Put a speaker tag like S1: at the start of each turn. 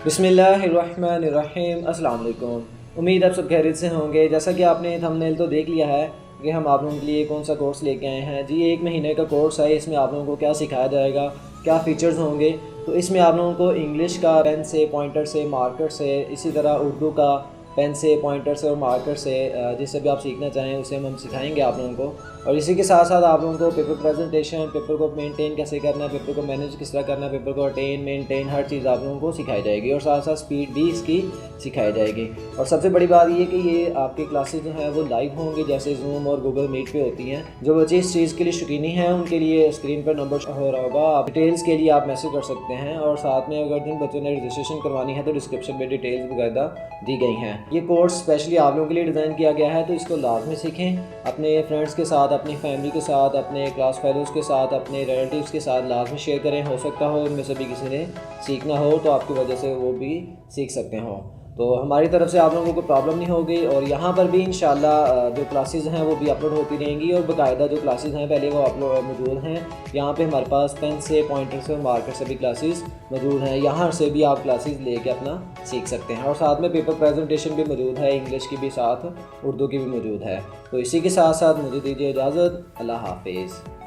S1: बिस्मिल्लाहिर्रहमानिर्रहीम। अस्सलाम वालेकुम। उम्मीद आप सब खैरियत से होंगे। जैसा कि आपने थंबनेल तो देख लिया है कि हम आप लोगों के लिए कौन सा कोर्स लेके आए हैं। जी, 1 महीने का कोर्स है। इसमें आप लोगों को क्या सिखाया जाएगा, क्या फ़ीचर्स होंगे। तो इसमें आप लोगों को इंग्लिश का पेन से, पॉइंटर से, मार्कर से, इसी तरह उर्दू का पेन से, पॉइंटर से और मार्कर से, जिससे भी आप सीखना चाहें उसे हम सिखाएंगे आप लोगों को। और इसी के साथ साथ आप लोगों को पेपर प्रेजेंटेशन, पेपर को मेंटेन कैसे करना है, पेपर को मैनेज किस तरह करना है, पेपर को अटेन मेंटेन हर चीज़ आप लोगों को सिखाई जाएगी। और साथ साथ स्पीड भी इसकी सिखाई जाएगी। और सबसे बड़ी बात ये कि ये आपकी क्लासेस जो हैं वो लाइव होंगी, जैसे जूम और गूगल मीट पे होती हैं। जो बच्चे इस चीज़ के लिए शौकीनी हैं उनके लिए स्क्रीन पर नंबर हो रहा होगा, आप डिटेल्स के लिए आप मैसेज कर सकते हैं। और साथ में अगर जिन बच्चों ने रजिस्ट्रेशन करवानी है तो डिस्क्रिप्शन में डिटेल्स वगैरह दी गई हैं। ये कोर्स स्पेशली आप लोगों के लिए डिज़ाइन किया गया है, तो इसको लाजमी सीखें। अपने फ्रेंड्स के साथ, अपनी फैमिली के साथ, अपने क्लास फेलोज़ के साथ, अपने रिलेटिव्स के साथ लाजमी शेयर करें। हो सकता हो उनमें से भी किसी ने सीखना हो तो आपकी वजह से वो भी सीख सकते हो। तो हमारी तरफ से आप लोगों को प्रॉब्लम नहीं होगी। और यहाँ पर भी इंशाल्लाह जो क्लासेस हैं वो भी अपलोड होती रहेंगी। और बाकायदा जो क्लासेस हैं पहले वो अपलोड मौजूद हैं। यहाँ पे हमारे पास पेन से, पॉइंटर से और मार्कर से भी क्लासेस मौजूद हैं। यहाँ से भी आप क्लासेस लेके अपना सीख सकते हैं। और साथ में पेपर प्रेजेंटेशन भी मौजूद है, इंग्लिश की भी साथ उर्दू की भी मौजूद है। तो इसी के साथ साथ मुझे दीजिए इजाज़त। अल्लाह हाफिज़।